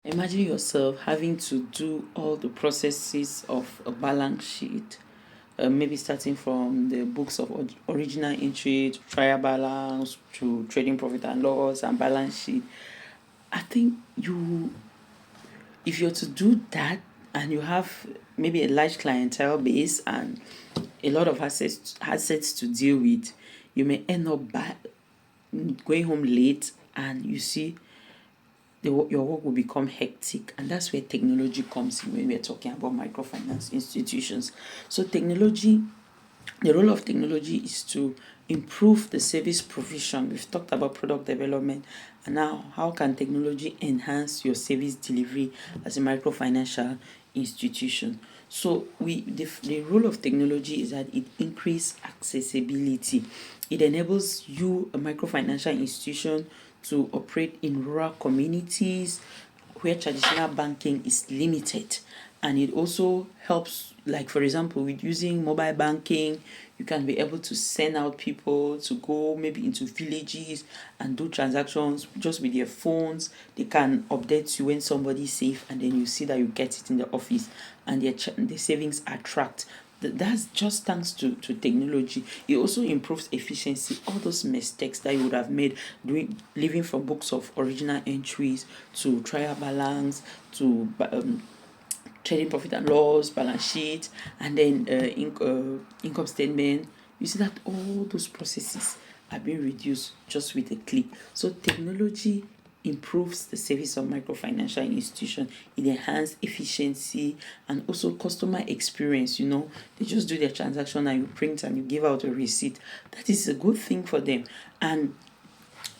Imagine yourself having to do all the processes of a balance sheet, maybe starting from the books of original entry to trial balance to trading profit and loss and balance sheet. I think if you're to do that and you have maybe a large clientele base and a lot of assets to deal with, you may end up going home late and you see your work will become hectic, and that's where technology comes in when we're talking about microfinance institutions. So the role of technology is to improve the service provision. We've talked about product development, and now how can technology enhance your service delivery as a microfinancial institution? So the role of technology is that it increases accessibility. It enables you, a microfinancial institution, to operate in rural communities where traditional banking is limited. And it also helps, like for example, with using mobile banking, you can be able to send out people to go maybe into villages and do transactions just with their phones. They can update you when somebody's safe, and then you see that you get it in the office, and the savings are tracked. That's just thanks to technology. It also improves efficiency. All those mistakes that you would have made living from books of original entries to trial balance to trading profit and loss, balance sheet, and then income statement. You see that all those processes are being reduced just with a click. So technology improves the service of microfinancial institution. It enhances efficiency and also customer experience. They just do their transaction and you print and you give out a receipt. That is a good thing for them. And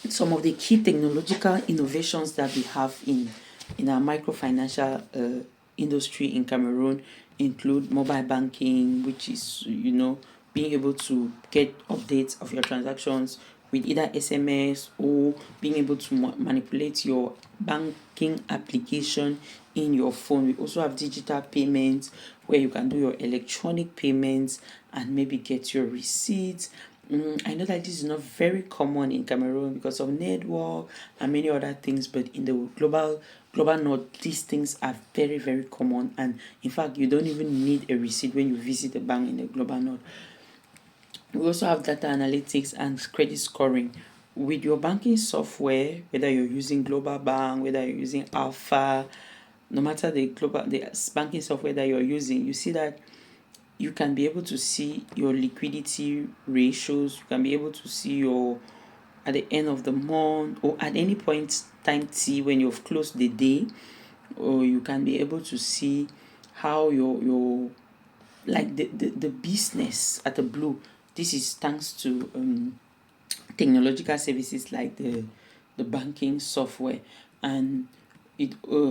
some of the key technological innovations that we have in our microfinancial industry in Cameroon include mobile banking, which is being able to get updates of your transactions with either SMS or being able to manipulate your banking application in your phone. We also have digital payments where you can do your electronic payments and maybe get your receipts. I know that this is not very common in Cameroon because of network and many other things, but in the global north, these things are very, very common. And in fact, you don't even need a receipt when you visit a bank in the global north. We also have data analytics and credit scoring. With your banking software, whether you're using Global Bank, whether you're using Alpha, no matter the banking software that you're using, you see that you can be able to see your liquidity ratios. You can be able to see your at the end of the month or at any point time T when you've closed the day, or you can be able to see how your like the business at the blue. This is thanks to technological services like the banking software, and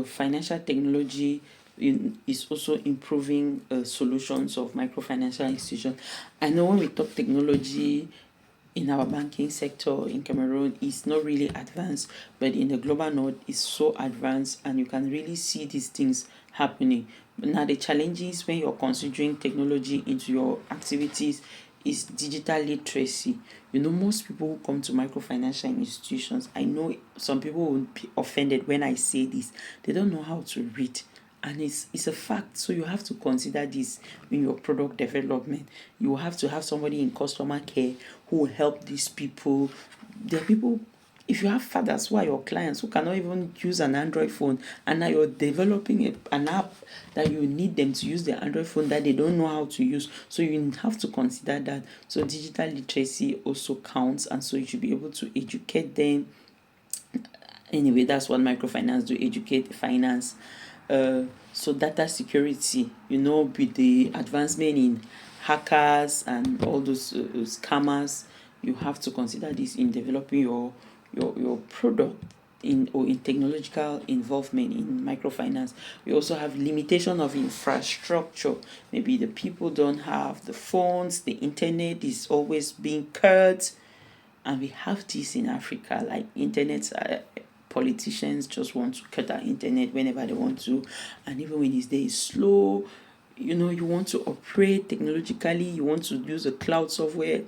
financial technology is also improving solutions of microfinancial institutions. I know when we talk technology in our banking sector in Cameroon, it's not really advanced, but in the global north, it's so advanced, and you can really see these things happening. But now the challenges when you're considering technology into your activities is digital literacy. Most people who come to microfinancial institutions, I know some people will be offended when I say this. They don't know how to read. And it's a fact. So you have to consider this in your product development. You have to have somebody in customer care who will help these people. There are people, if you have fathers who are your clients who cannot even use an Android phone, and now you're developing an app that you need them to use their Android phone that they don't know how to use. So you have to consider that. So digital literacy also counts, and so you should be able to educate them. Anyway, that's what microfinance do, educate finance. So data security, with the advancement in hackers and all those scammers, you have to consider this in developing your product in technological involvement in microfinance. We also have limitation of infrastructure. Maybe the people don't have the phones, the internet is always being cut, and we have this in Africa, like internet. Politicians just want to cut our internet whenever they want to, and even when it's there is slow. You want to operate technologically, you want to use a cloud software,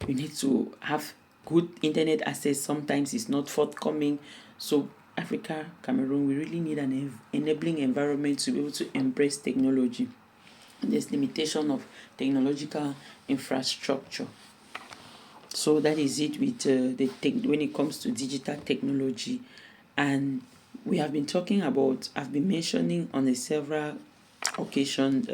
you need to have good internet access. Sometimes it's not forthcoming. So Africa, Cameroon, we really need an enabling environment to be able to embrace technology. There's limitation of technological infrastructure. So that is it with when it comes to digital technology. And we have been talking about, I've been mentioning on a several occasions,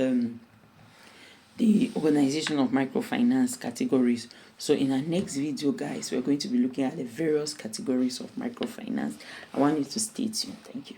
the organization of microfinance categories. So in our next video, guys, we're going to be looking at the various categories of microfinance. I want you to stay tuned. Thank you.